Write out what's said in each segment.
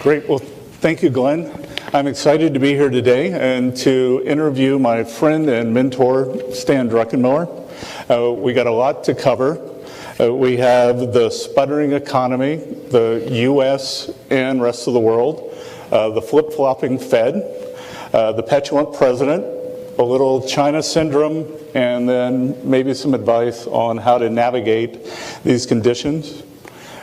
Great. Well, thank you, Glenn. I'm excited to be here today and to interview my friend and mentor, Stan Druckenmiller. We got a lot to cover. We have the sputtering economy, the U.S. and rest of the world, the flip-flopping Fed, the petulant president, a little China syndrome, and then maybe some advice on how to navigate these conditions.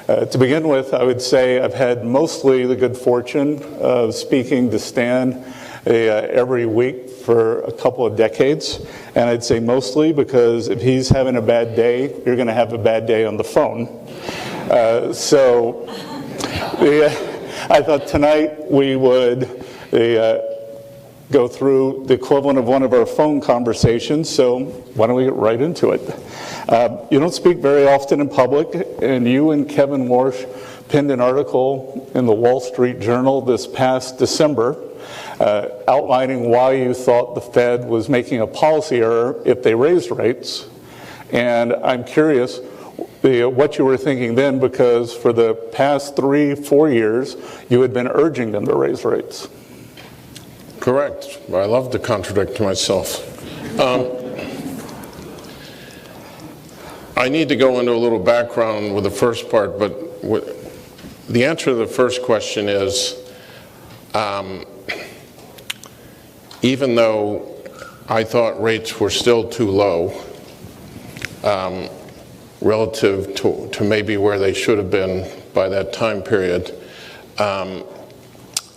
To begin with, I would say I've had mostly the good fortune of speaking to Stan every week for a couple of decades. And I'd say mostly because if he's having a bad day, you're going to have a bad day on the phone. I thought tonight we would go through the equivalent of one of our phone conversations, so why don't we get right into it? You don't speak very often in public, and you and Kevin Warsh penned an article in the Wall Street Journal this past December outlining why you thought the Fed was making a policy error if they raised rates. And I'm curious what you were thinking then, because for the past 3-4 years, you had been urging them to raise rates. Correct. I love to contradict myself. I need to go into a little background with the first part, but the answer to the first question is, even though I thought rates were still too low relative to maybe where they should have been by that time period,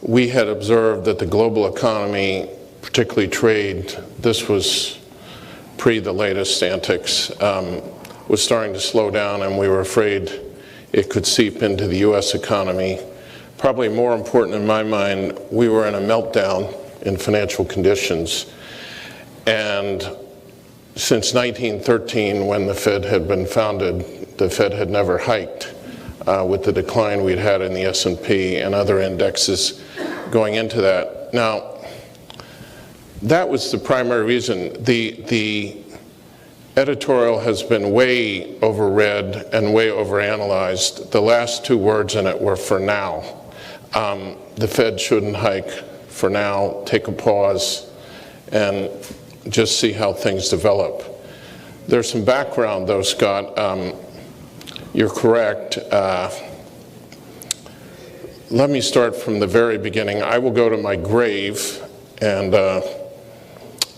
we had observed that the global economy, particularly trade, this was pre the latest antics, was starting to slow down, and we were afraid it could seep into the U.S. economy. Probably more important in my mind, we were in a meltdown in financial conditions. And since 1913, when the Fed had been founded, the Fed had never hiked with the decline we'd had in the S&P and other indexes going into that. Now, that was the primary reason. The editorial has been way overread and way overanalyzed. The last two words in it were "for now." The Fed shouldn't hike for now, take a pause, and just see how things develop. There's some background though, Scott. You're correct. Let me start from the very beginning. I will go to my grave, and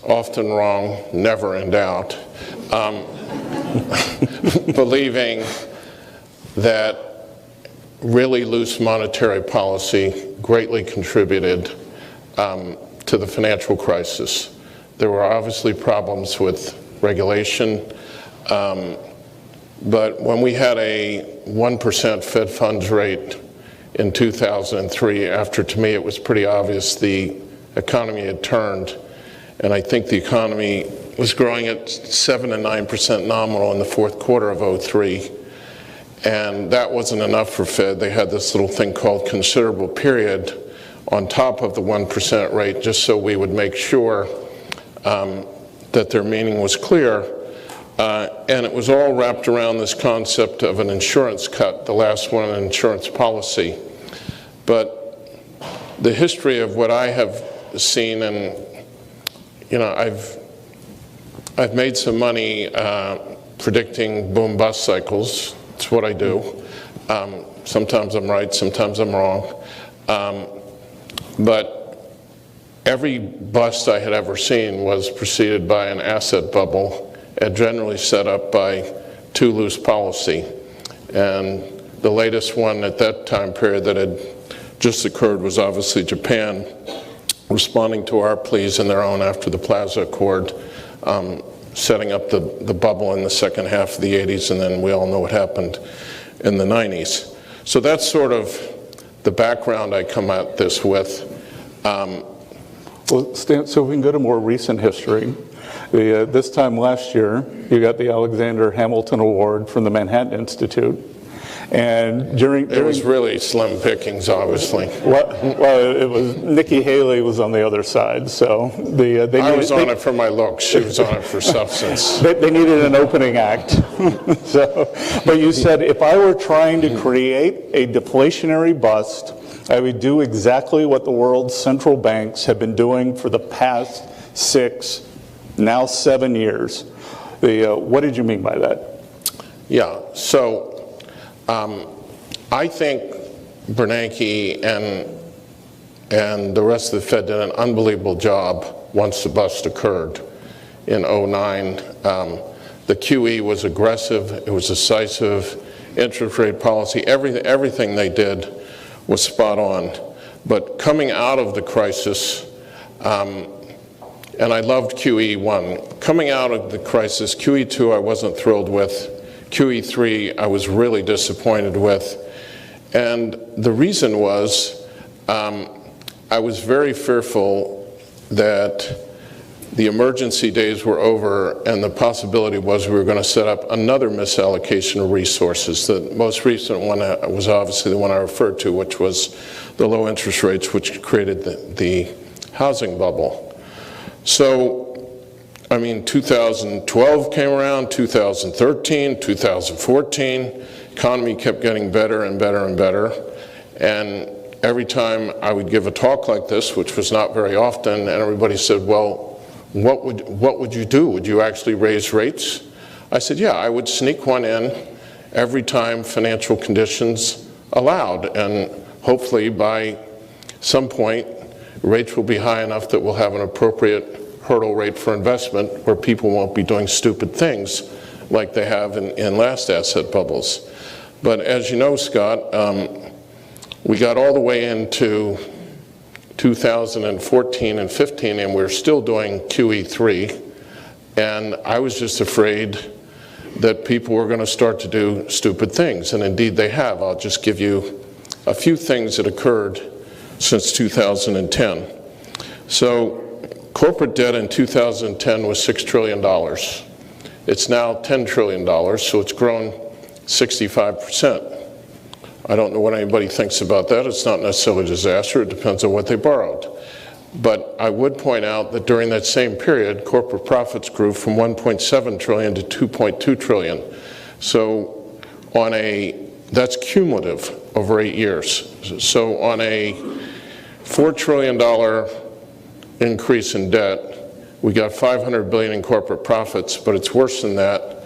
often wrong, never in doubt, believing that really loose monetary policy greatly contributed to the financial crisis. There were obviously problems with regulation, but when we had a 1% Fed funds rate in 2003, after, to me, it was pretty obvious the economy had turned, and I think the economy was growing at 7 and 9% nominal in the fourth quarter of 03. And that wasn't enough for Fed. They had this little thing called considerable period on top of the 1% rate, just so we would make sure that their meaning was clear. And it was all wrapped around this concept of an insurance cut, the last one in insurance policy. But the history of what I have seen, and I've made some money predicting boom-bust cycles. It's what I do. Sometimes I'm right, sometimes I'm wrong. But every bust I had ever seen was preceded by an asset bubble, and generally set up by too loose policy. And the latest one at that time period that had just occurred was obviously Japan responding to our pleas in their own after the Plaza Accord, setting up the bubble in the second half of the 80s, and then we all know what happened in the 90s. So that's sort of the background I come at this with. Well, Stan, so we can go to more recent history. This time last year, you got the Alexander Hamilton Award from the Manhattan Institute. And it was really slim pickings, obviously. Well, it was Nikki Haley was on the other side, so I was on it for my looks. She was on it for substance. They needed an opening act. But you said if I were trying to create a deflationary bust I would do exactly what the world's central banks have been doing for the past 6, now 7 years. What did you mean by that? Yeah, so I think Bernanke and the rest of the Fed did an unbelievable job once the bust occurred in '09. The QE was aggressive, it was decisive, interest rate policy, everything they did was spot on. But coming out of the crisis, and I loved QE1. Coming out of the crisis, QE2 I wasn't thrilled with. QE3 I was really disappointed with. And the reason was I was very fearful that the emergency days were over and the possibility was we were going to set up another misallocation of resources. The most recent one was obviously the one I referred to, which was the low interest rates, which created the housing bubble. So, I mean, 2012 came around, 2013, 2014, economy kept getting better and better and better. And every time I would give a talk like this, which was not very often, and everybody said, well, what would you do? Would you actually raise rates? I said, yeah, I would sneak one in every time financial conditions allowed. And hopefully by some point, rates will be high enough that we'll have an appropriate hurdle rate for investment where people won't be doing stupid things like they have in last asset bubbles. But as you know, Scott, we got all the way into 2014 and 15 and we're still doing QE3, and I was just afraid that people were going to start to do stupid things, and indeed they have. I'll just give you a few things that occurred since 2010. So corporate debt in 2010 was $6 trillion. It's now $10 trillion, so it's grown 65%. I don't know what anybody thinks about that. It's not necessarily a disaster. It depends on what they borrowed. But I would point out that during that same period, corporate profits grew from 1.7 trillion to 2.2 trillion. So that's cumulative over 8 years. So on a $4 trillion increase in debt, we got 500 billion in corporate profits, but it's worse than that.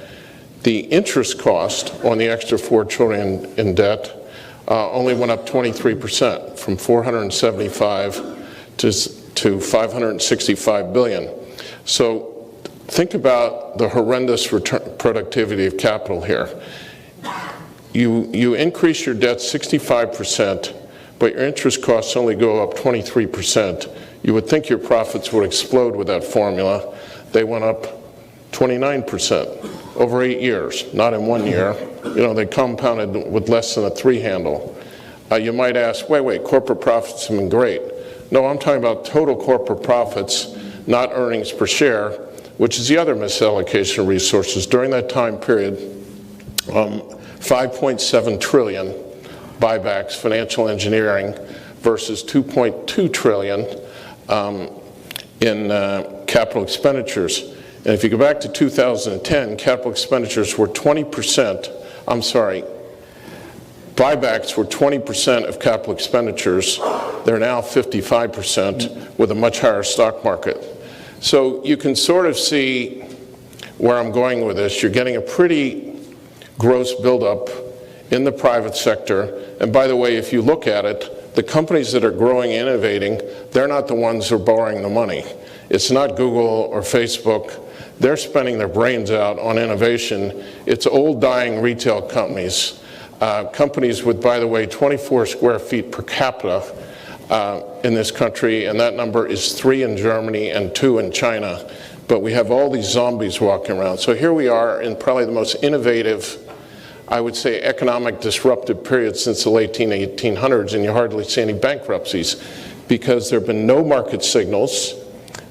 The interest cost on the extra 4 trillion in debt only went up 23%, from 475 to 565 billion. So think about the horrendous productivity of capital here. You increase your debt 65%, but your interest costs only go up 23%. You would think your profits would explode with that formula. They went up 29% over 8 years, not in 1 year. You know, they compounded with less than a 3 handle. You might ask, wait, corporate profits have been great. No, I'm talking about total corporate profits, not earnings per share, which is the other misallocation of resources. During that time period, 5.7 trillion buybacks, financial engineering, versus 2.2 trillion in capital expenditures. And if you go back to 2010, capital expenditures were 20%, buybacks were 20% of capital expenditures. They're now 55% with a much higher stock market. So you can sort of see where I'm going with this. You're getting a pretty gross buildup in the private sector. And by the way, if you look at it, the companies that are growing, innovating, they're not the ones who are borrowing the money. It's not Google or Facebook. They're spending their brains out on innovation. It's old, dying retail companies. Companies with, by the way, 24 square feet per capita in this country, and that number is 3 in Germany and 2 in China. But we have all these zombies walking around. So here we are in probably the most innovative, I would say, economic disruptive period since the late 1800s, and you hardly see any bankruptcies because there have been no market signals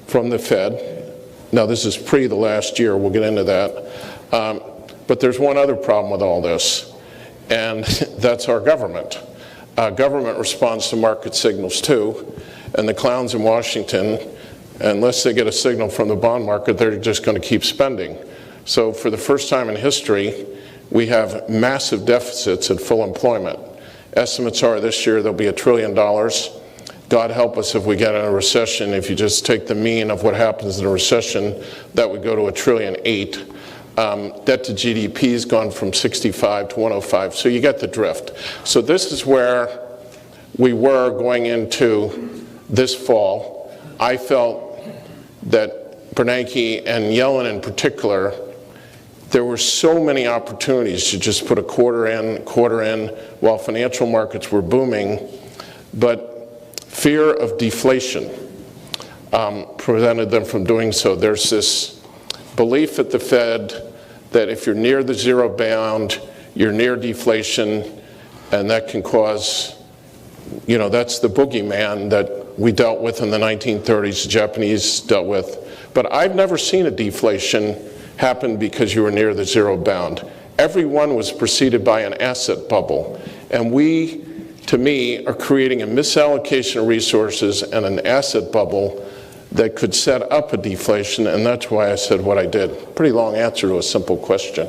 from the Fed. Now, this is pre the last year. We'll get into that. But there's one other problem with all this, and that's our government. Government responds to market signals too, and the clowns in Washington, unless they get a signal from the bond market, they're just going to keep spending. So for the first time in history, we have massive deficits at full employment. Estimates are this year there'll be $1 trillion. God help us if we get in a recession. If you just take the mean of what happens in a recession, that would go to $1.8 trillion. Debt to GDP has gone from 65 to 105, so you get the drift. So this is where we were going into this fall. I felt that Bernanke and Yellen in particular, there were so many opportunities to just put a quarter in while financial markets were booming, but fear of deflation prevented them from doing so. There's this belief at the Fed that if you're near the zero bound, you're near deflation, and that can cause, you know, that's the boogeyman that we dealt with in the 1930s, the Japanese dealt with. But I've never seen a deflation happen because you were near the zero bound. Every one was preceded by an asset bubble. And we, to me, are creating a misallocation of resources and an asset bubble that could set up a deflation, and that's why I said what I did. Pretty long answer to a simple question.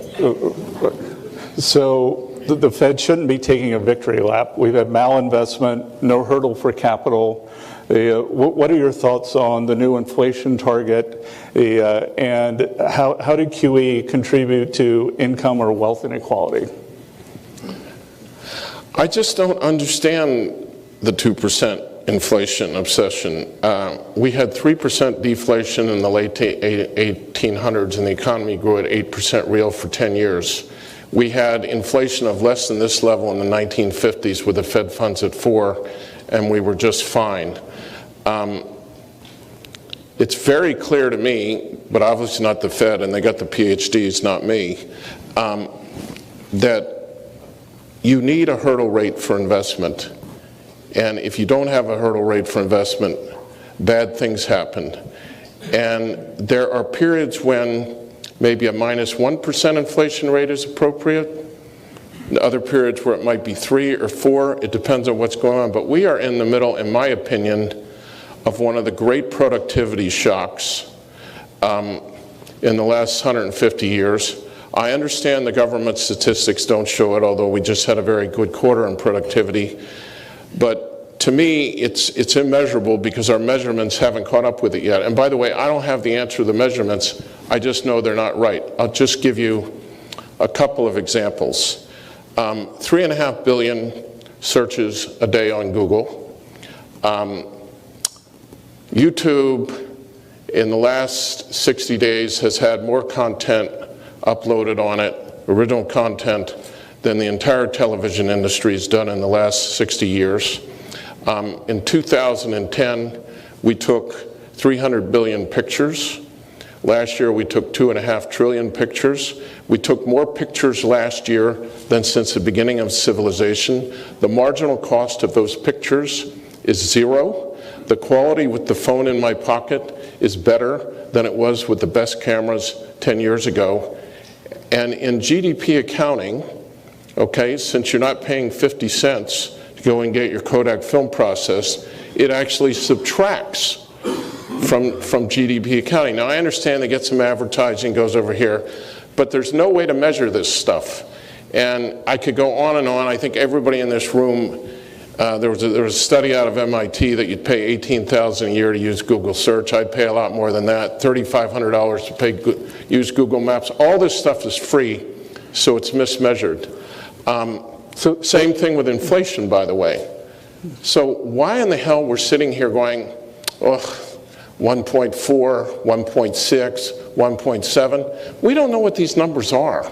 So the Fed shouldn't be taking a victory lap. We've had malinvestment, no hurdle for capital. What are your thoughts on the new inflation target, and how did QE contribute to income or wealth inequality? I just don't understand the 2% inflation obsession. We had 3% deflation in the late 1800s, and the economy grew at 8% real for 10 years. We had inflation of less than this level in the 1950s with the Fed funds at 4%, and we were just fine. It's very clear to me, but obviously not the Fed, and they got the PhDs, not me, that you need a hurdle rate for investment. And if you don't have a hurdle rate for investment, bad things happen. And there are periods when maybe a minus 1% inflation rate is appropriate. Other periods where it might be 3 or 4. It depends on what's going on. But we are in the middle, in my opinion, of one of the great productivity shocks in the last 150 years. I understand the government statistics don't show it, although we just had a very good quarter in productivity. But to me, it's immeasurable because our measurements haven't caught up with it yet. And by the way, I don't have the answer to the measurements. I just know they're not right. I'll just give you a couple of examples. 3.5 billion searches a day on Google. YouTube, in the last 60 days, has had more content uploaded on it, original content, than the entire television industry has done in the last 60 years. In 2010, we took 300 billion pictures. Last year, we took 2.5 trillion pictures. We took more pictures last year than since the beginning of civilization. The marginal cost of those pictures is 0. The quality with the phone in my pocket is better than it was with the best cameras 10 years ago. And in GDP accounting, okay, since you're not paying 50 cents to go and get your Kodak film processed, it actually subtracts from GDP accounting. Now, I understand they get some advertising, goes over here, but there's no way to measure this stuff. And I could go on and on. I think everybody in this room, there was a study out of MIT that you'd pay $18,000 a year to use Google search. I'd pay a lot more than that, $3,500 to use Google Maps. All this stuff is free, so it's mismeasured. Same thing with inflation, by the way. So why in the hell we're sitting here going, oh, 1.4, 1.6, 1.7? We don't know what these numbers are.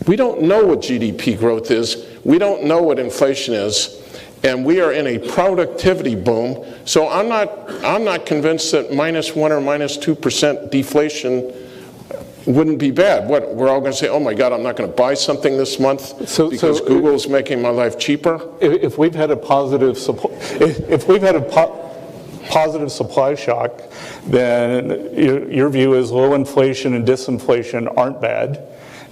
We don't know what GDP growth is. We don't know what inflation is. And we are in a productivity boom. So I'm not convinced that -1 or -2% deflation wouldn't be bad. What, we're all going to say, oh my God, I'm not going to buy something this month because Google's making my life cheaper? If we've had a positive positive supply shock, then your view is low inflation and disinflation aren't bad.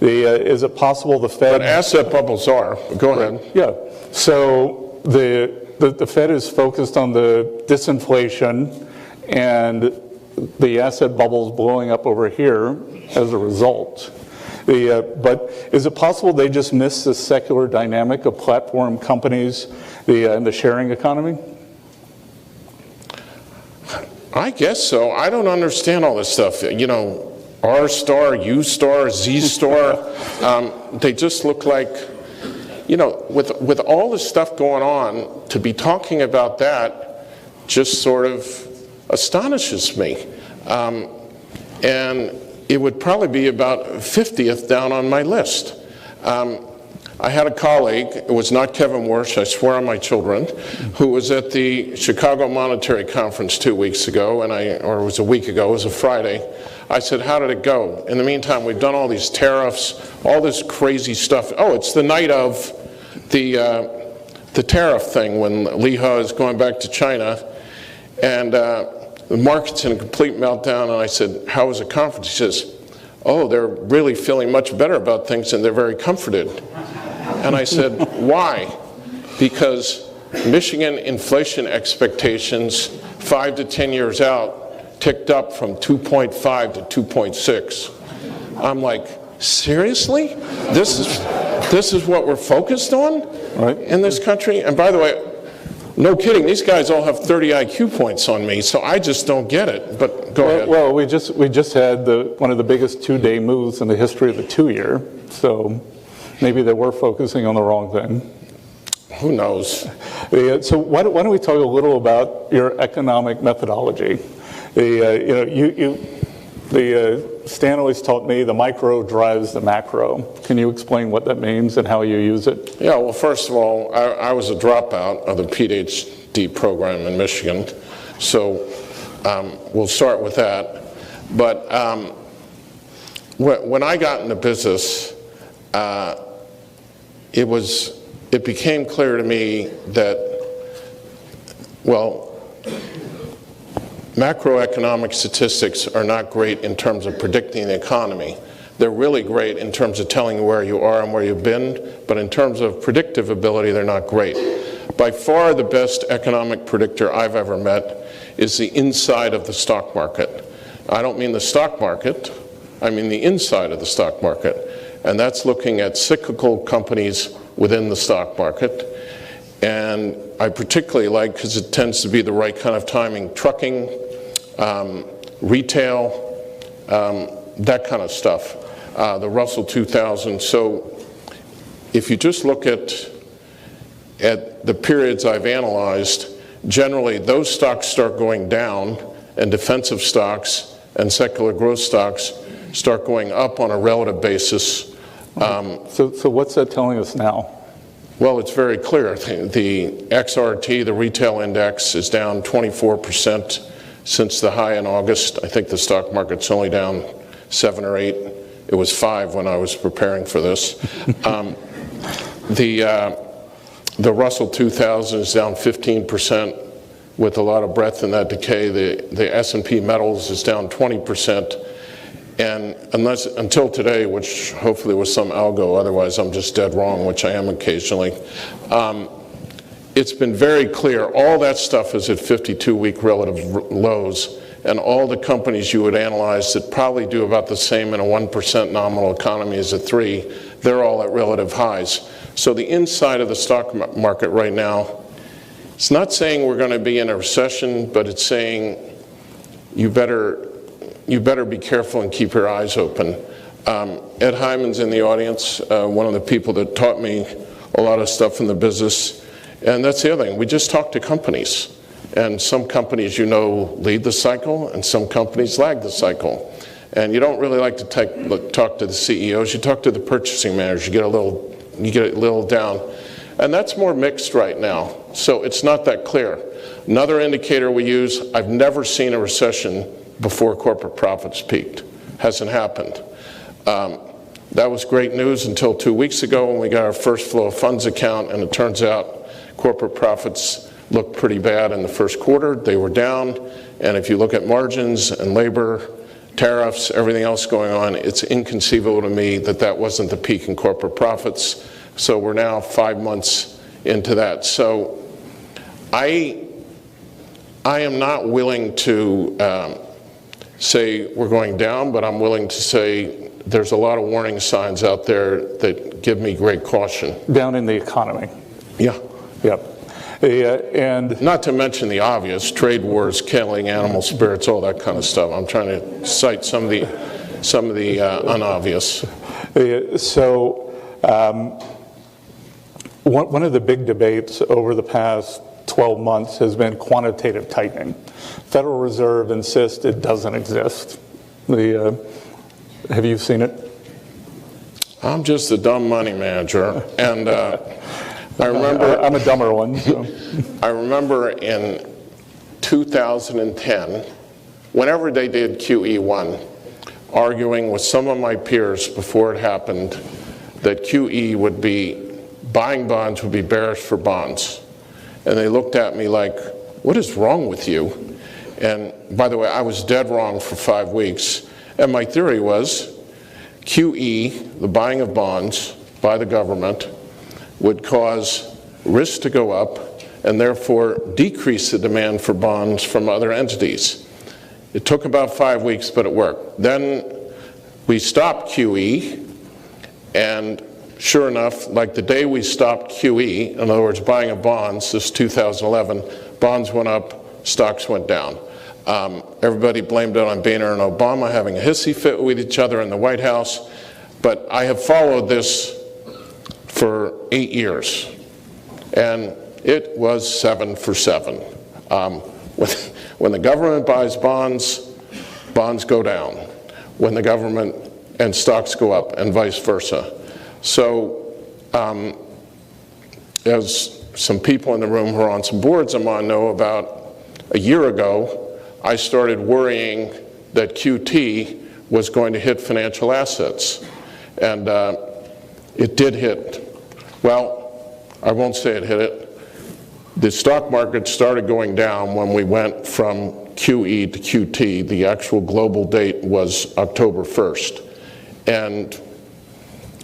Is it possible the Fed... But asset bubbles are. Go ahead. Yeah. So the Fed is focused on the disinflation and the asset bubbles blowing up over here as a result. But is it possible they just miss the secular dynamic of platform companies and the sharing economy? I guess so. I don't understand all this stuff. You know, R star, U star, Z star. They just look like, you know, with all this stuff going on, to be talking about that just sort of astonishes me. And it would probably be about 50th down on my list. I had a colleague, it was not Kevin Warsh, I swear on my children, who was at the Chicago Monetary Conference 2 weeks ago, or it was a week ago, it was a Friday. I said, how did it go? In the meantime, we've done all these tariffs, all this crazy stuff. Oh, it's the night of the tariff thing when Leha is going back to China, and the market's in a complete meltdown, and I said, how was the conference? He says, oh, they're really feeling much better about things and they're very comforted. And I said, why? Because Michigan inflation expectations 5 to 10 years out ticked up from 2.5 to 2.6. I'm like, seriously? This is what we're focused on in this country? And by the way, no kidding, these guys all have 30 IQ points on me, so I just don't get it. But go ahead. Well, we just had one of the biggest two-day moves in the history of the 2-year, so maybe they were focusing on the wrong thing. Who knows? So why don't we talk a little about your economic methodology? Stanley's taught me the micro drives the macro. Can you explain what that means and how you use it? Yeah, well, first of all, I was a dropout of the PhD program in Michigan, so we'll start with that. But when I got into business, it became clear to me that, well, macroeconomic statistics are not great in terms of predicting the economy. They're really great in terms of telling you where you are and where you've been, but in terms of predictive ability, they're not great. By far the best economic predictor I've ever met is the inside of the stock market. I don't mean the stock market, I mean the inside of the stock market. And that's looking at cyclical companies within the stock market. And I particularly like, because it tends to be the right kind of timing, trucking, retail, that kind of stuff, the Russell 2000. So if you just look at the periods I've analyzed, generally those stocks start going down and defensive stocks and secular growth stocks start going up on a relative basis. So what's that telling us now? Well, it's very clear. The XRT, the retail index, is down 24% since the high in August. I think the stock market's only down 7 or 8. It was 5 when I was preparing for this. The Russell 2000 is down 15% with a lot of breadth in that decay. The S&P metals is down 20%. And until today, which hopefully was some algo, otherwise I'm just dead wrong, which I am occasionally, it's been very clear all that stuff is at 52-week relative lows, and all the companies you would analyze that probably do about the same in a 1% nominal economy as a 3, they're all at relative highs. So the inside of the stock market right now, it's not saying we're going to be in a recession, but it's saying you better be careful and keep your eyes open. Ed Hyman's in the audience, one of the people that taught me a lot of stuff in the business. And that's the other thing, we just talk to companies. And some companies, you know, lead the cycle, and some companies lag the cycle. And you don't really like to talk to the CEOs, you talk to the purchasing managers, you get a little down. And that's more mixed right now, so it's not that clear. Another indicator we use, I've never seen a recession before corporate profits peaked. Hasn't happened. That was great news until 2 weeks ago when we got our first flow of funds account, and it turns out corporate profits looked pretty bad in the first quarter. They were down, and if you look at margins and labor, tariffs, everything else going on, it's inconceivable to me that that wasn't the peak in corporate profits. So we're now 5 months into that. So I am not willing to say we're going down, but I'm willing to say there's a lot of warning signs out there that give me great caution. Down in the economy. Yeah. Yep. And not to mention the obvious, trade wars, killing animal spirits, all that kind of stuff. I'm trying to cite some of the unobvious. One of the big debates over the past 12 months has been quantitative tightening. Federal Reserve insists it doesn't exist. Have you seen it? I'm just a dumb money manager, and I remember... I'm a dumber one. So. I remember in 2010, whenever they did QE1, arguing with some of my peers before it happened that QE would be, buying bonds would be bearish for bonds. And they looked at me like, what is wrong with you? And by the way, I was dead wrong for 5 weeks. And my theory was QE, the buying of bonds by the government, would cause risk to go up and therefore decrease the demand for bonds from other entities. It took about 5 weeks, but it worked. Then we stopped QE, and sure enough, like the day we stopped QE, in other words, buying of bonds, this 2011, bonds went up, stocks went down. Everybody blamed it on Boehner and Obama having a hissy fit with each other in the White House, but I have followed this for 8 years, and it was 7 for 7. When the government buys bonds, bonds go down. When the government and stocks go up, and vice versa. So, as some people in the room who are on some boards I'm on know, about a year ago, I started worrying that QT was going to hit financial assets. And it did hit. Well, I won't say it hit it. The stock market started going down when we went from QE to QT. The actual global date was October 1st. And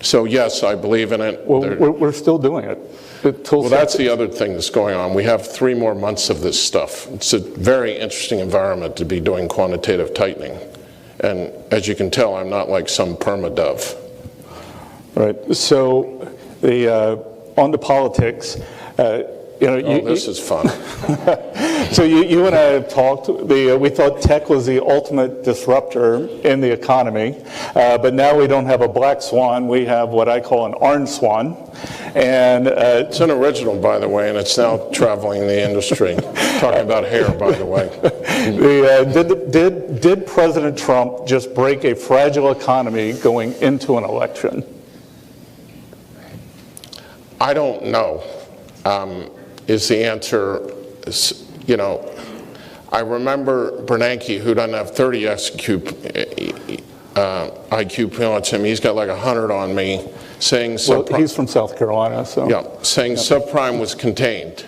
so, yes, I believe in it. Well, we're still doing it. Well, that's the other thing that's going on. We have 3 more months of this stuff. It's a very interesting environment to be doing quantitative tightening. And as you can tell, I'm not like some perma-dove. Right. So, on to politics. This is fun. So you and I have talked. We thought tech was the ultimate disruptor in the economy, but now we don't have a black swan. We have what I call an orange swan, and it's an original, by the way, and it's now traveling the industry. Talking about hair, by the way. Did President Trump just break a fragile economy going into an election? I don't know. Is the answer. You know, I remember Bernanke, who doesn't have 30 IQ points him. He's got like 100 on me, saying subprime. Well, he's from South Carolina, so. Yeah, saying subprime was contained.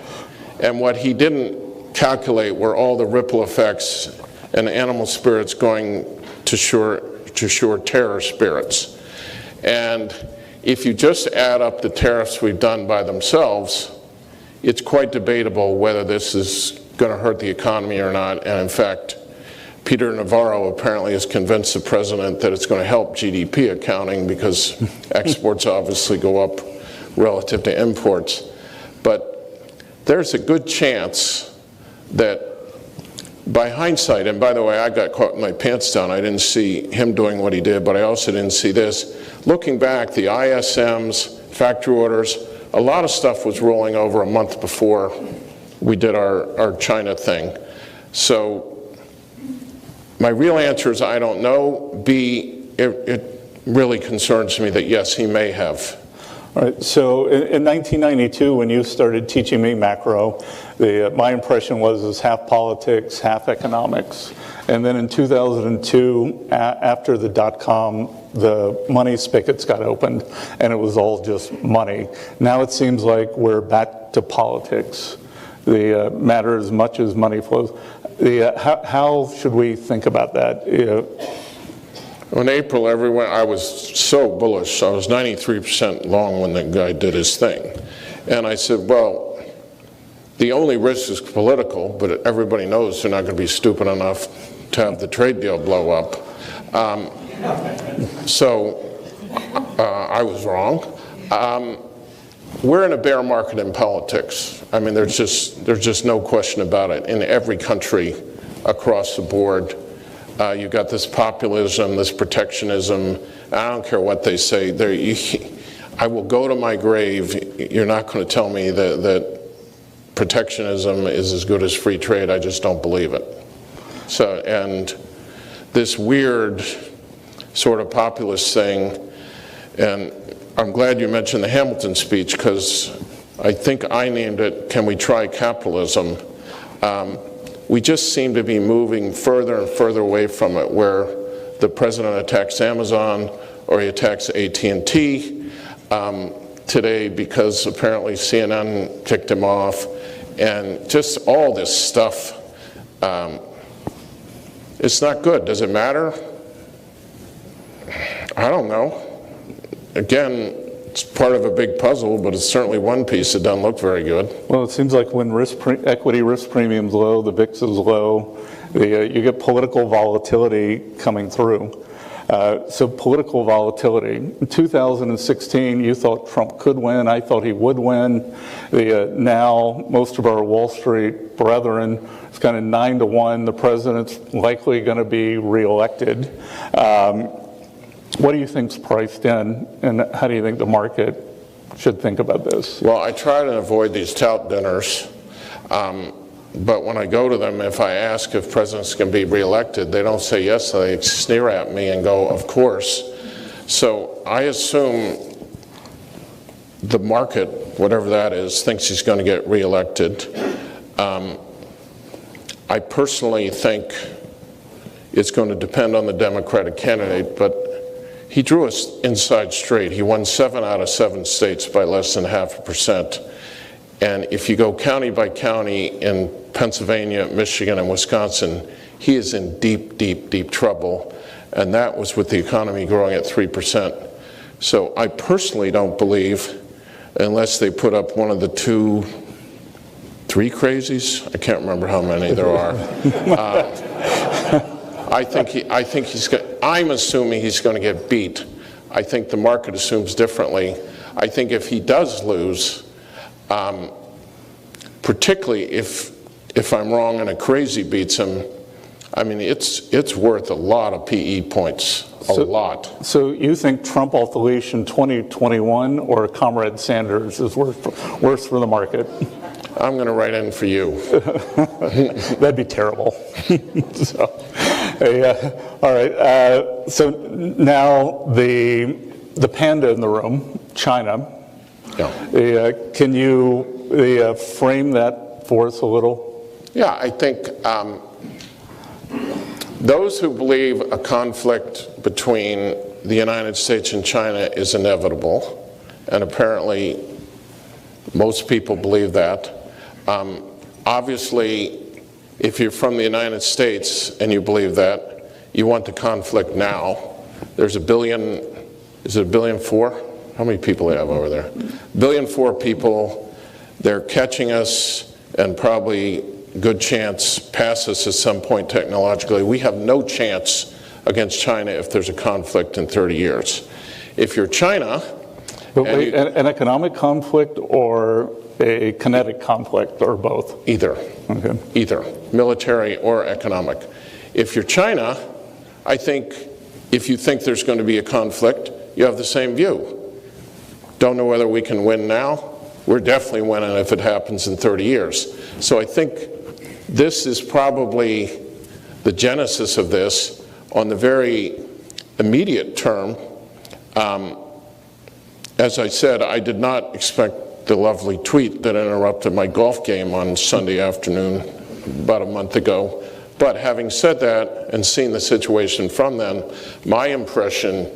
And what he didn't calculate were all the ripple effects and animal spirits going to shore terror spirits. And if you just add up the tariffs we've done by themselves, it's quite debatable whether this is going to hurt the economy or not. And in fact, Peter Navarro apparently is convinced the president that it's going to help GDP accounting because exports obviously go up relative to imports. But there's a good chance that by hindsight, and by the way, I got caught with my pants down. I didn't see him doing what he did, but I also didn't see this. Looking back, the ISMs, factory orders, a lot of stuff was rolling over a month before we did our China thing. So my real answer is I don't know. B, it really concerns me that yes, he may have. All right, so in 1992, when you started teaching me macro, my impression was it was half politics, half economics. And then in 2002, after the dot-com, the money spigots got opened, and it was all just money. Now it seems like we're back to politics. The matter as much as money flows. How should we think about that? In April, I was so bullish. I was 93% long when the guy did his thing. And I said, well, the only risk is political, but everybody knows they're not going to be stupid enough to have the trade deal blow up. So I was wrong. We're in a bear market in politics. I mean, there's just no question about it. In every country across the board, you've got this populism, this protectionism. I don't care what they say. I will go to my grave. You're not going to tell me that protectionism is as good as free trade. I just don't believe it. So, and this weird sort of populist thing, and I'm glad you mentioned the Hamilton speech, because I think I named it, "Can we try capitalism?" We just seem to be moving further and further away from it, where the president attacks Amazon or he attacks AT&T today because apparently CNN kicked him off, and just all this stuff. It's not good. Does it matter? I don't know. Again, it's part of a big puzzle, but it's certainly one piece that doesn't look very good. Well, it seems like when equity risk premium's low, the VIX is low, you get political volatility coming through. So political volatility. In 2016, you thought Trump could win. I thought he would win. Now, most of our Wall Street brethren, it's kind of 9-1. The president's likely going to be reelected. What do you think's priced in, and how do you think the market should think about this? Well, I try to avoid these tout dinners, but when I go to them, if I ask if presidents can be reelected, they don't say yes, they sneer at me and go, of course. So I assume the market, whatever that is, thinks he's going to get reelected. I personally think it's going to depend on the Democratic candidate, but he drew us inside straight. He won 7 out of 7 states by less than 0.5%. And if you go county by county in Pennsylvania, Michigan, and Wisconsin, he is in deep, deep, deep trouble. And that was with the economy growing at 3%. So I personally don't believe, unless they put up one of the 2, 3 crazies, I can't remember how many there are. I'm assuming he's going to get beat. I think the market assumes differently. I think if he does lose, particularly if I'm wrong and a crazy beats him, I mean, it's worth a lot of PE points, a lot. So you think Trump off the leash in 2021 or Comrade Sanders is worse for the market? I'm going to write in for you. That'd be terrible. So, all right. So now the panda in the room, China. Yeah. Can you frame that for us a little? Yeah, I think those who believe a conflict between the United States and China is inevitable, and apparently most people believe that. Obviously, if you're from the United States and you believe that, you want the conflict now. There's 1 billion, is it 1.4 billion? How many people do they have over there? 1.4 billion people. They're catching us and probably good chance pass us at some point technologically. We have no chance against China if there's a conflict in 30 years. If you're China... But wait, an economic conflict or a kinetic conflict, or both? Either. Okay. Either, military or economic. If you're China, I think if you think there's going to be a conflict, you have the same view. Don't know whether we can win now. We're definitely winning if it happens in 30 years. So I think this is probably the genesis of this. On the very immediate term, as I said, I did not expect the lovely tweet that interrupted my golf game on Sunday afternoon about a month ago. But having said that and seen the situation from then, my impression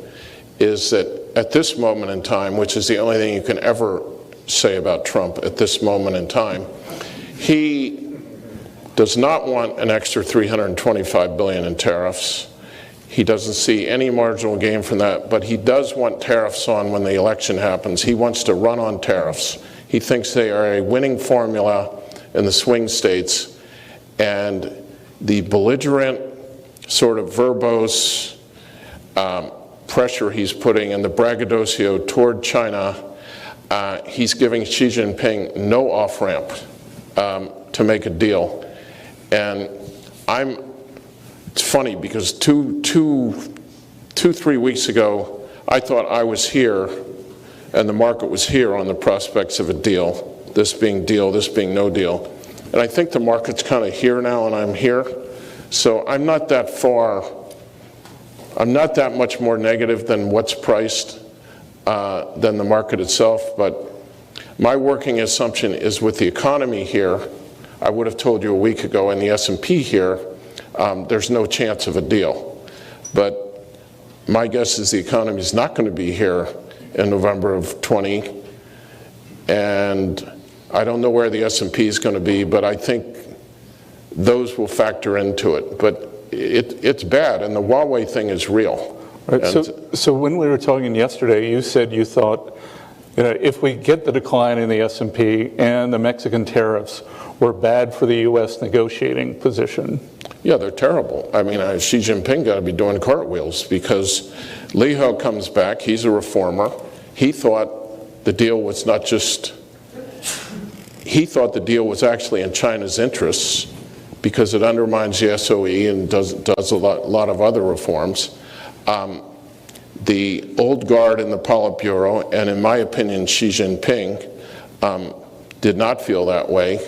is that at this moment in time, which is the only thing you can ever say about Trump at this moment in time, he does not want an extra $325 billion in tariffs. He doesn't see any marginal gain from that, but he does want tariffs on when the election happens. He wants to run on tariffs. He thinks they are a winning formula in the swing states, and the belligerent, sort of verbose, pressure he's putting and the braggadocio toward China, he's giving Xi Jinping no off-ramp to make a deal. And it's funny because 3 weeks ago, I thought I was here and the market was here on the prospects of a deal, this being no deal. And I think the market's kind of here now and I'm here. So I'm not that much more negative than what's priced than the market itself, but my working assumption is with the economy here, I would have told you a week ago, and the S&P here, there's no chance of a deal. But my guess is the economy is not going to be here in November of 20, and I don't know where the S&P is going to be, but I think those will factor into it. But it's bad, and the Huawei thing is real. Right, so when we were talking yesterday, you said you thought if we get the decline in the S&P and the Mexican tariffs were bad for the U.S. negotiating position. Yeah, they're terrible. I mean, Xi Jinping got to be doing cartwheels because Li Ho comes back. He's a reformer. He thought the deal was not just, he thought the deal was actually in China's interests because it undermines the SOE and does a lot of other reforms. The old guard in the Politburo, and in my opinion, Xi Jinping, did not feel that way.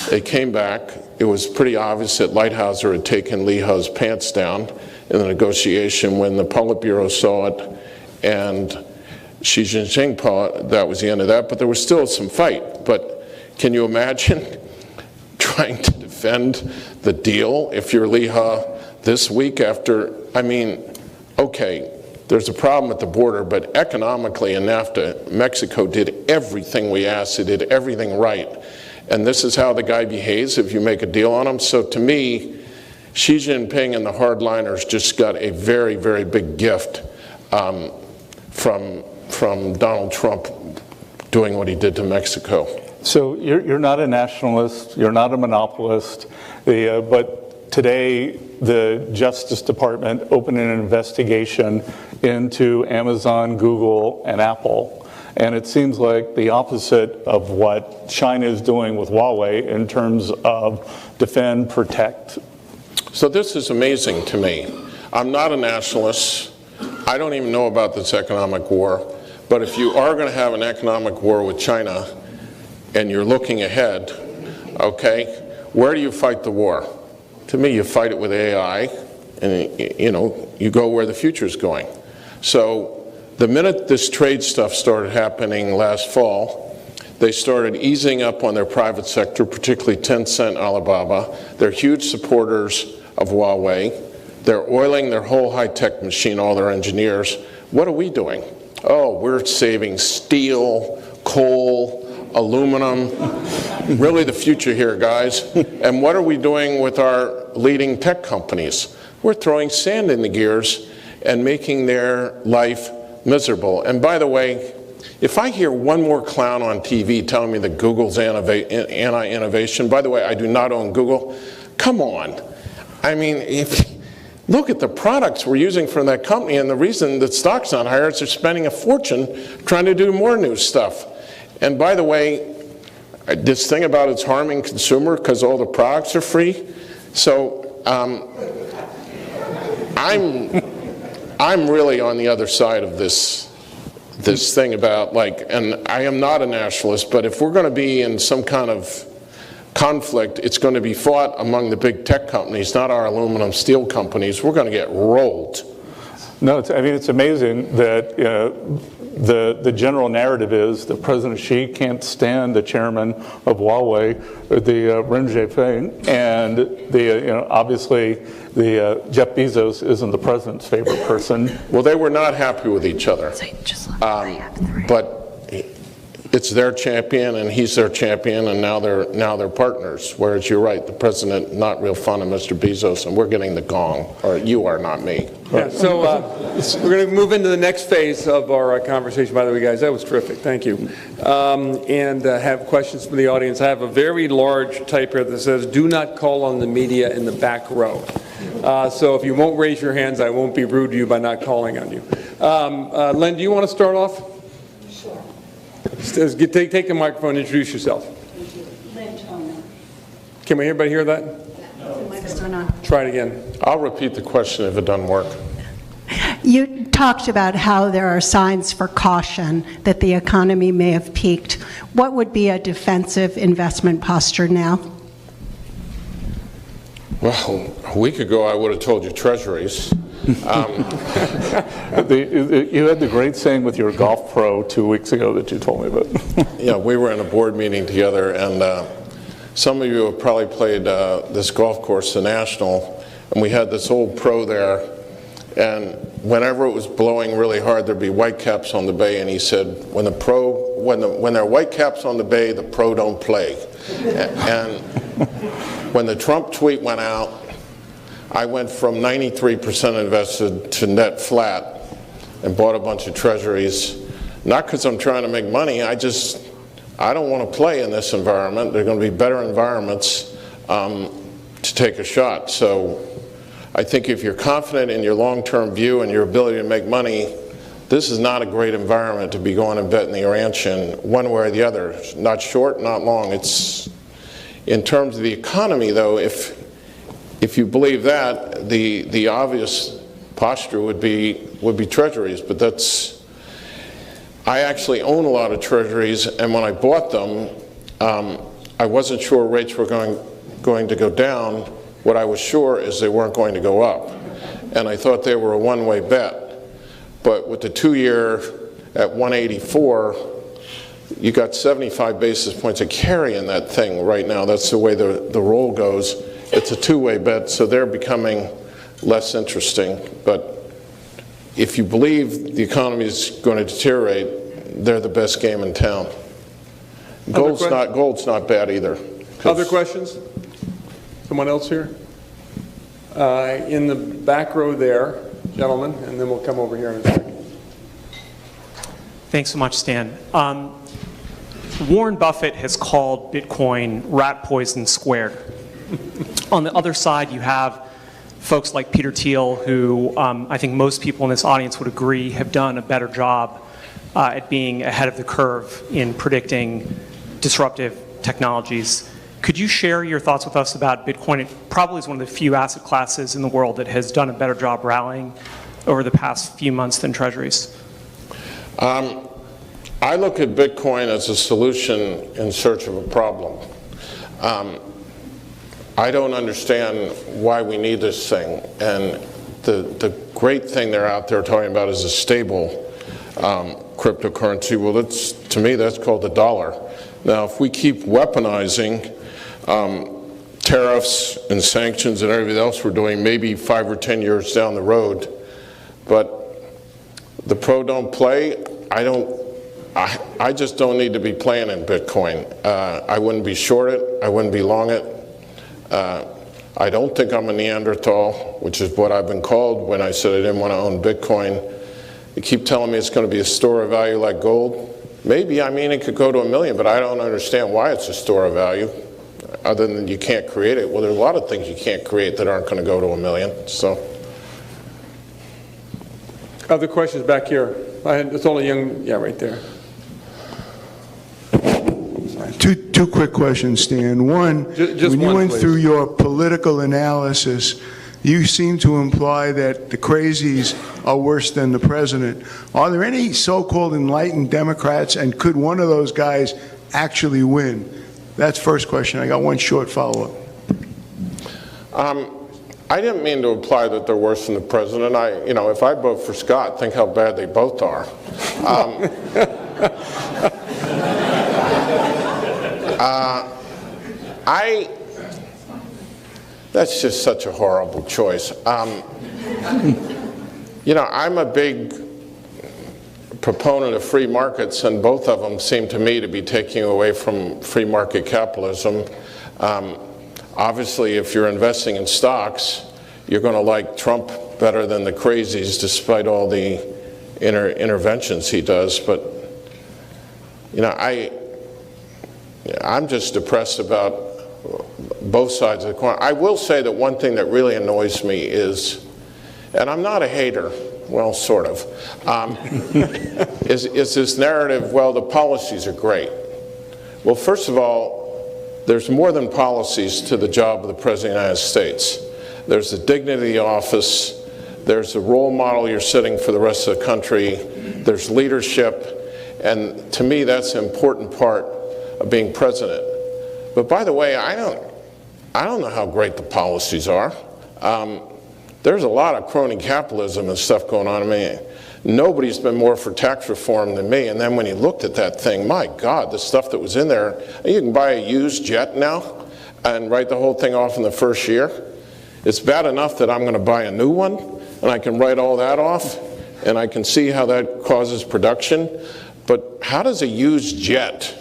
They came back. It was pretty obvious that Lighthizer had taken Li Ho's pants down in the negotiation when the Politburo saw it, and Xi Jinping, that was the end of that, but there was still some fight. But can you imagine trying to defend the deal if you're Li Ho this week after, I mean, okay, there's a problem at the border, but economically in NAFTA, Mexico did everything we asked, it did everything right. And this is how the guy behaves if you make a deal on him. So to me, Xi Jinping and the hardliners just got a very, very big gift from Donald Trump doing what he did to Mexico. So you're not a nationalist, you're not a monopolist, but today the Justice Department opened an investigation into Amazon, Google, and Apple. And it seems like the opposite of what China is doing with Huawei in terms of defend, protect. So this is amazing to me. I'm not a nationalist. I don't even know about this economic war. But if you are going to have an economic war with China and you're looking ahead, okay, where do you fight the war? To me, you fight it with AI, and you go where the future is going. So the minute this trade stuff started happening last fall, they started easing up on their private sector, particularly Tencent, Alibaba. They're huge supporters of Huawei. They're oiling their whole high-tech machine, all their engineers. What are we doing? Oh, we're saving steel, coal, aluminum, really the future here, guys. And what are we doing with our leading tech companies? We're throwing sand in the gears and making their life miserable. And by the way, if I hear one more clown on TV telling me that Google's anti-innovation, by the way, I do not own Google, come on. I mean, look at the products we're using from that company, and the reason that stock's not higher is they're spending a fortune trying to do more new stuff. And by the way, this thing about it's harming consumer because all the products are free. So I'm really on the other side of this thing about and I am not a nationalist, but if we're going to be in some kind of conflict, it's going to be fought among the big tech companies, not our aluminum steel companies. We're going to get rolled. No, it's amazing that the general narrative is that President Xi can't stand the chairman of Huawei, the Ren Zhifeng, and obviously the Jeff Bezos isn't the president's favorite person. Well, they were not happy with each other, but it's their champion and he's their champion, and now they're partners. Whereas you're right, the president not real fond of Mr. Bezos, and we're getting the gong, or you are, not me. Yeah, so we're going to move into the next phase of our conversation. By the way, guys, that was terrific. Thank you. And have questions from the audience. I have a very large type here that says, do not call on the media in the back row. So if you won't raise your hands, I won't be rude to you by not calling on you. Len, do you want to start off? Sure. Take the microphone and introduce yourself. Thank you. Len Toner. Can everybody hear that? The microphone on. Try it again. I'll repeat the question if it doesn't work. You talked about how there are signs for caution that the economy may have peaked. What would be a defensive investment posture now? Well, a week ago I would have told you Treasuries. You had the great saying with your golf pro 2 weeks ago that you told me about. Yeah, we were in a board meeting together, and some of you have probably played this golf course, the National, and we had this old pro there, and whenever it was blowing really hard, there'd be white caps on the bay, and he said, when there are white caps on the bay, the pro don't play. And when the Trump tweet went out, I went from 93% invested to net flat and bought a bunch of Treasuries, not because I'm trying to make money, I don't want to play in this environment. There are going to be better environments to take a shot. So I think if you're confident in your long-term view and your ability to make money, this is not a great environment to be going and betting the ranch in one way or the other. Not short, not long. It's in terms of the economy, though, if you believe that, the obvious posture would be Treasuries, but I actually own a lot of Treasuries, and when I bought them, I wasn't sure rates were going to go down. What I was sure is they weren't going to go up, and I thought they were a one-way bet. But with the 2-year at 184, you got 75 basis points of carry in that thing right now. That's the way the roll goes. It's a two-way bet, so they're becoming less interesting. But if you believe the economy is going to deteriorate, they're the best game in town. Gold's not bad either. Other questions? Someone else here? In the back row there, gentlemen, and then we'll come over here in a second. Thanks so much, Stan. Warren Buffett has called Bitcoin rat poison squared. On the other side, you have folks like Peter Thiel, who I think most people in this audience would agree have done a better job at being ahead of the curve in predicting disruptive technologies. Could you share your thoughts with us about Bitcoin? It probably is one of the few asset classes in the world that has done a better job rallying over the past few months than Treasuries. I look at Bitcoin as a solution in search of a problem. I don't understand why we need this thing, and the great thing they're out there talking about is a stable cryptocurrency. Well, to me, that's called the dollar. Now, if we keep weaponizing tariffs and sanctions and everything else we're doing, maybe 5 or 10 years down the road, but the pro don't play, I just don't need to be playing in Bitcoin. I wouldn't be short it, I wouldn't be long it. I don't think I'm a Neanderthal, which is what I've been called when I said I didn't want to own Bitcoin. They keep telling me it's going to be a store of value like gold. Maybe, I mean, it could go to $1 million, but I don't understand why it's a store of value, other than you can't create it. Well, there are a lot of things you can't create that aren't going to go to $1 million, so. Other questions back here? It's only young, yeah, right there. Two quick questions, Stan. One, when you went through your political analysis, you seem to imply that the crazies are worse than the president. Are there any so-called enlightened Democrats, and could one of those guys actually win? That's first question. I got one short follow-up. I didn't mean to imply that they're worse than the president. If I vote for Scott, think how bad they both are. That's just such a horrible choice. I'm a big proponent of free markets, and both of them seem to me to be taking away from free market capitalism. Obviously, if you're investing in stocks, you're going to like Trump better than the crazies despite all the interventions he does. But, you know, I'm just depressed about both sides of the coin. I will say that one thing that really annoys me is, and I'm not a hater, well, sort of, is this narrative, well, the policies are great. Well, first of all, there's more than policies to the job of the President of the United States. There's the dignity of the office, there's the role model you're setting for the rest of the country, there's leadership, and to me that's an important part of being president. But by the way, I don't know how great the policies are. There's a lot of crony capitalism and stuff going on. I mean, nobody's been more for tax reform than me, and then when you looked at that thing, my God, the stuff that was in there, you can buy a used jet now and write the whole thing off in the first year. It's bad enough that I'm going to buy a new one, and I can write all that off, and I can see how that causes production. But how does a used jet,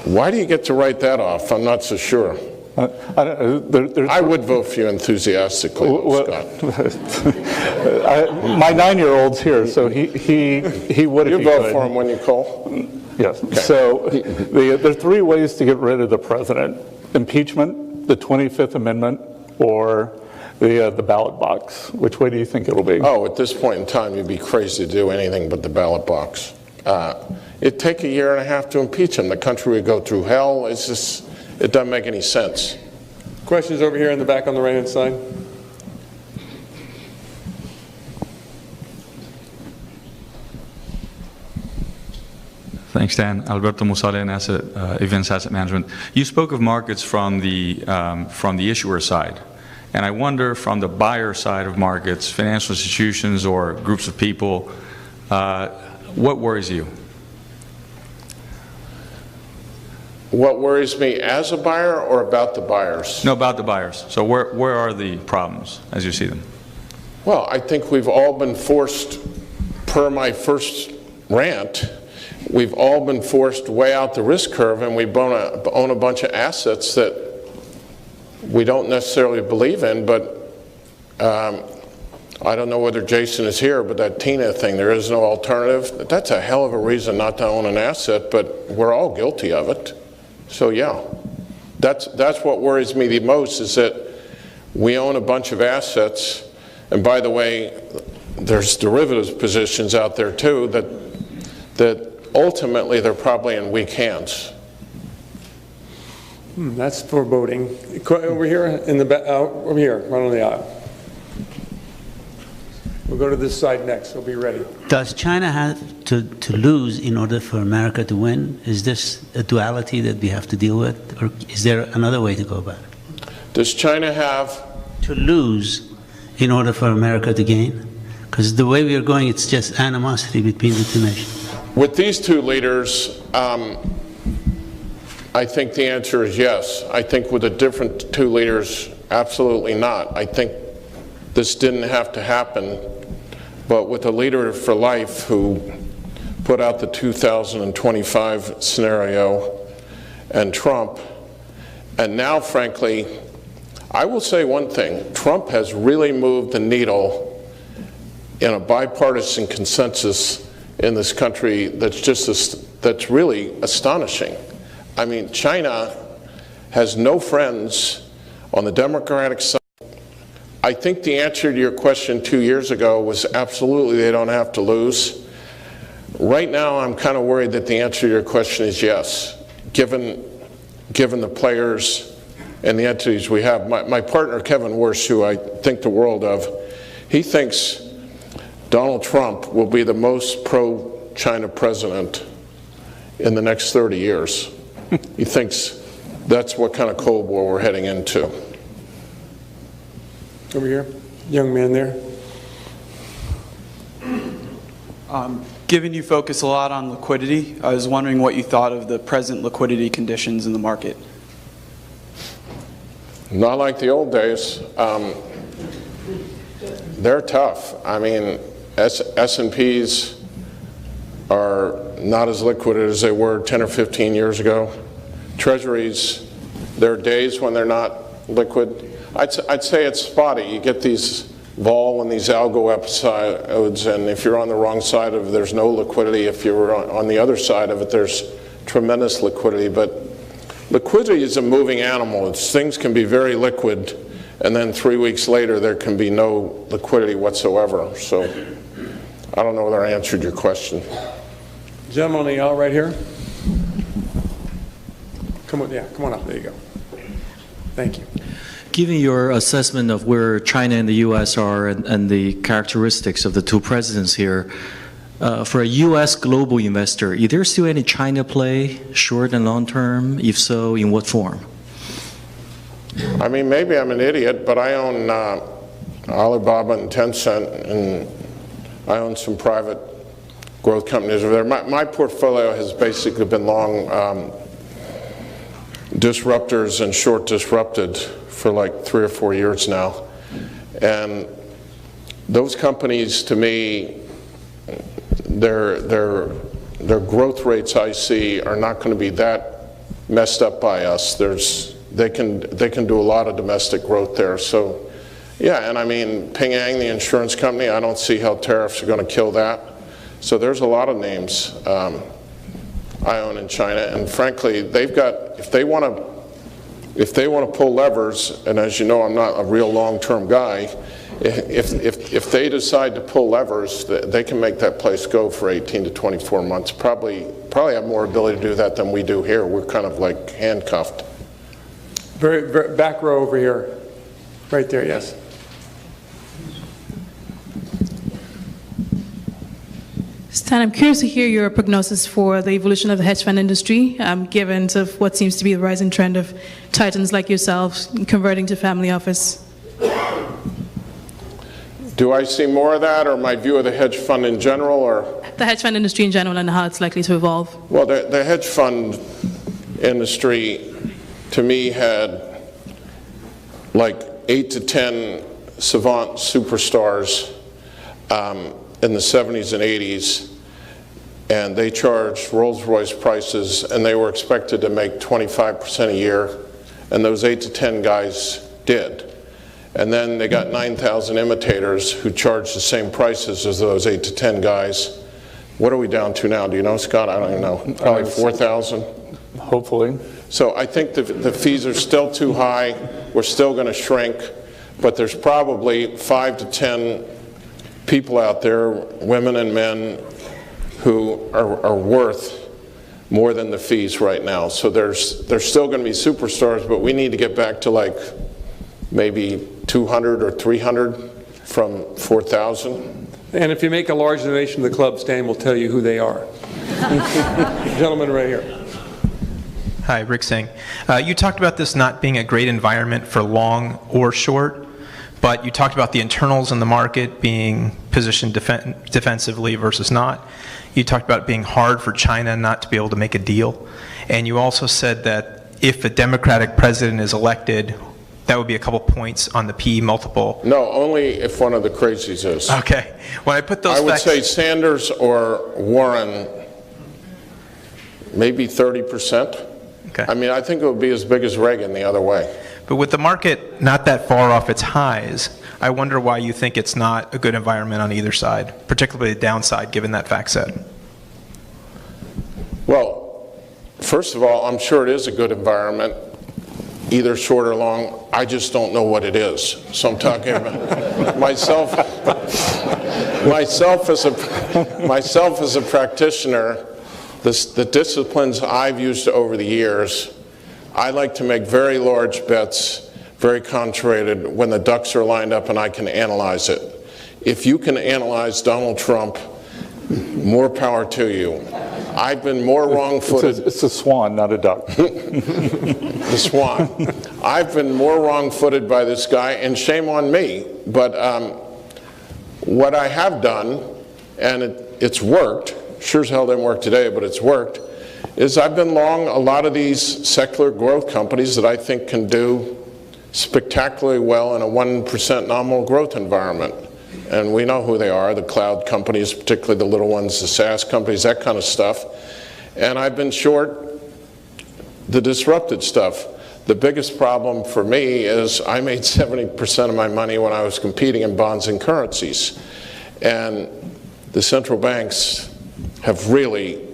why do you get to write that off? I'm not so sure. I would vote for you enthusiastically, Scott. My 9-year-old's here, so he would if he could. You vote for him when you call? Yes. Okay. So there are 3 ways to get rid of the president: impeachment, the 25th Amendment, or the ballot box. Which way do you think it'll be? Oh, at this point in time, you'd be crazy to do anything but the ballot box. It'd take 1.5 years to impeach him. The country would go through hell. It's just, it doesn't make any sense. Questions over here in the back on the right-hand side? Thanks, Dan. Alberto Musale, Events Asset Management. You spoke of markets from the issuer side. And I wonder, from the buyer side of markets, financial institutions or groups of people, what worries you? What worries me as a buyer or about the buyers? No, about the buyers. So where are the problems as you see them? Well, I think we've all been forced, per my first rant, we've all been forced way out the risk curve, and we own a bunch of assets that we don't necessarily believe in. But I don't know whether Jason is here, but that TINA thing, there is no alternative. That's a hell of a reason not to own an asset, but we're all guilty of it. So yeah, that's what worries me the most, is that we own a bunch of assets, and by the way, there's derivatives positions out there too that ultimately they're probably in weak hands. That's foreboding. Over here in the back, over here, right on the aisle. We'll go to this side next. We'll be ready. Does China have to lose in order for America to win? Is this a duality that we have to deal with? Or is there another way to go about it? Does China have to lose in order for America to gain? Because the way we are going, it's just animosity between the two nations. With these two leaders, I think the answer is yes. I think with the different two leaders, absolutely not. I think this didn't have to happen. But with a leader for life who put out the 2025 scenario, and Trump, and now, frankly, I will say one thing. Trump has really moved the needle in a bipartisan consensus in this country that's really astonishing. I mean, China has no friends on the Democratic side. I think the answer to your question 2 years ago was absolutely they don't have to lose. Right now, I'm kind of worried that the answer to your question is yes, given the players and the entities we have. My partner, Kevin Wersch, who I think the world of, he thinks Donald Trump will be the most pro-China president in the next 30 years. He thinks that's what kind of Cold War we're heading into. Over here, young man there. Given you focus a lot on liquidity, I was wondering what you thought of the present liquidity conditions in the market. Not like the old days. They're tough. I mean, S&Ps are not as liquid as they were 10 or 15 years ago. Treasuries, there are days when they're not liquid. I'd say it's spotty. You get these vol and these algo episodes, and if you're on the wrong side of it, there's no liquidity. If you're on the other side of it, there's tremendous liquidity. But liquidity is a moving animal. Things can be very liquid, and then 3 weeks later, there can be no liquidity whatsoever. So I don't know whether I answered your question. Gentleman on the aisle right here. Come on up. There you go. Thank you. Given your assessment of where China and the U.S. are and the characteristics of the two presidents here, for a U.S. global investor, is there still any China play, short and long term? If so, in what form? I mean, maybe I'm an idiot, but I own Alibaba and Tencent, and I own some private growth companies over there. My portfolio has basically been long disruptors and short disrupted for like 3 or 4 years now. And those companies, to me, their growth rates I see are not going to be that messed up by us. They can do a lot of domestic growth there. So yeah, and I mean, Ping An, the insurance company, I don't see how tariffs are going to kill that. So there's a lot of names I own in China, and frankly, they've got, if they want to pull levers, and as you know, I'm not a real long-term guy, if they decide to pull levers, they can make that place go for 18 to 24 months. Probably have more ability to do that than we do here. We're kind of like handcuffed. Very back row over here. Right there, yes. Stan, I'm curious to hear your prognosis for the evolution of the hedge fund industry, given sort of what seems to be the rising trend of titans like yourselves converting to family office. Do I see more of that, or my view of the hedge fund in general, or? The hedge fund industry in general and how it's likely to evolve. Well, the hedge fund industry, to me, had like 8 to 10 savant superstars in the 70s and 80s, and they charged Rolls-Royce prices, and they were expected to make 25% a year, and those 8 to 10 guys did. And then they got 9,000 imitators who charged the same prices as those 8 to 10 guys. What are we down to now? Do you know, Scott? I don't even know. Probably 4,000? Hopefully. So I think the fees are still too high. We're still going to shrink, but there's probably 5 to 10 people out there, women and men, who are worth more than the fees right now. So there's still going to be superstars, but we need to get back to like maybe 200 or 300 from 4,000. And if you make a large donation to the club, Stan will tell you who they are. Gentleman right here. Hi, Rick Singh. You talked about this not being a great environment for long or short, but you talked about the internals in the market being positioned defensively versus not. You talked about it being hard for China not to be able to make a deal. And you also said that if a Democratic president is elected, that would be a couple points on the PE multiple. No, only if one of the crazies is. Okay. When I put those I would facts, say Sanders or Warren, maybe 30%. Okay. I mean, I think it would be as big as Reagan the other way. but with the market not that far off its highs, I wonder why you think it's not a good environment on either side, particularly the downside, given that fact set. Well, first of all, I'm sure it is a good environment, either short or long. I just don't know what it is. So I'm talking about myself as a practitioner. The disciplines I've used over the years, I like to make very large bets, very concentrated, when the ducks are lined up and I can analyze it. If you can analyze Donald Trump, more power to you. I've been more wrong-footed. It's a swan, not a duck. The swan. I've been more wrong-footed by this guy, and shame on me. But what I have done, and it's worked, sure as hell didn't work today, but it's worked, is I've been long a lot of these secular growth companies that I think can do spectacularly well in a 1% nominal growth environment. And we know who they are, the cloud companies, particularly the little ones, the SaaS companies, that kind of stuff. And I've been short the disrupted stuff. The biggest problem for me is I made 70% of my money when I was competing in bonds and currencies. And the central banks have really,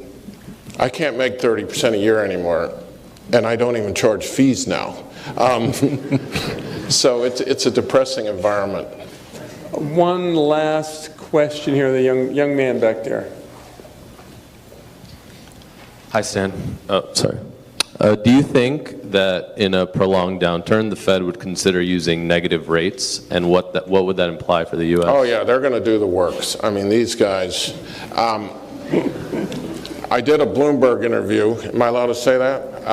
I can't make 30% a year anymore, and I don't even charge fees now. So it's a depressing environment. One last question here, the young man back there. Hi, Stan. Oh, sorry. Do you think that in a prolonged downturn, the Fed would consider using negative rates, and what would that imply for the U.S.? Oh yeah, they're going to do the works. I mean, these guys. I did a Bloomberg interview. Am I allowed to say that?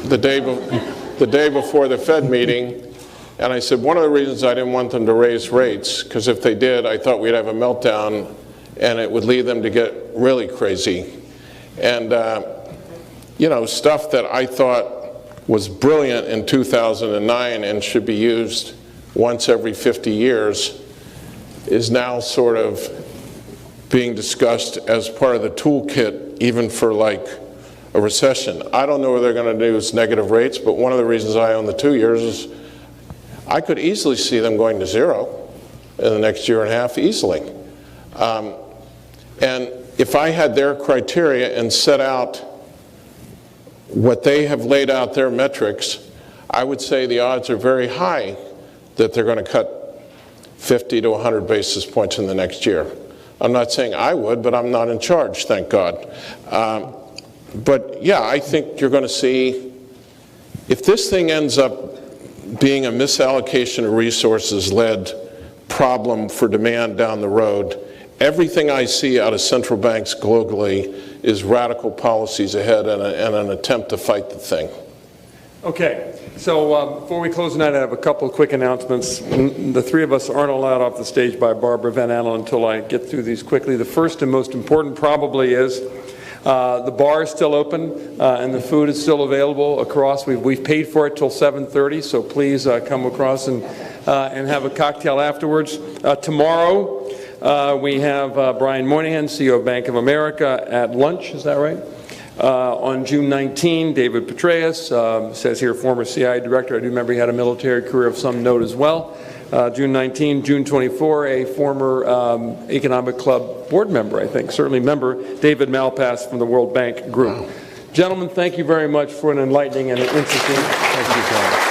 The day before the Fed meeting, and I said one of the reasons I didn't want them to raise rates, because if they did, I thought we'd have a meltdown, and it would lead them to get really crazy. And you know, stuff that I thought was brilliant in 2009 and should be used once every 50 years is now sort of being discussed as part of the toolkit even for like a recession. I don't know what they're going to do with negative rates, but one of the reasons I own the 2 years is I could easily see them going to zero in the next year and a half, easily. And if I had their criteria and set out what they have laid out their metrics, I would say the odds are very high that they're going to cut 50 to 100 basis points in the next year. I'm not saying I would, but I'm not in charge, thank God. But yeah, I think you're going to see, if this thing ends up being a misallocation of resources-led problem for demand down the road, everything I see out of central banks globally is radical policies ahead and an attempt to fight the thing. Okay, so before we close tonight, I have a couple of quick announcements. The three of us aren't allowed off the stage by Barbara Van Allen until I get through these quickly. The first and most important probably is the bar is still open and the food is still available across. We've paid for it till 7:30, so please come across and have a cocktail afterwards. Tomorrow, we have Brian Moynihan, CEO of Bank of America, at lunch, is that right? On June 19, David Petraeus, says here former CIA director. I do remember he had a military career of some note as well. June 19, June 24, a former Economic Club board member, I think, certainly member, David Malpass from the World Bank Group. Gentlemen, thank you very much for an enlightening and interesting. Thank you, John.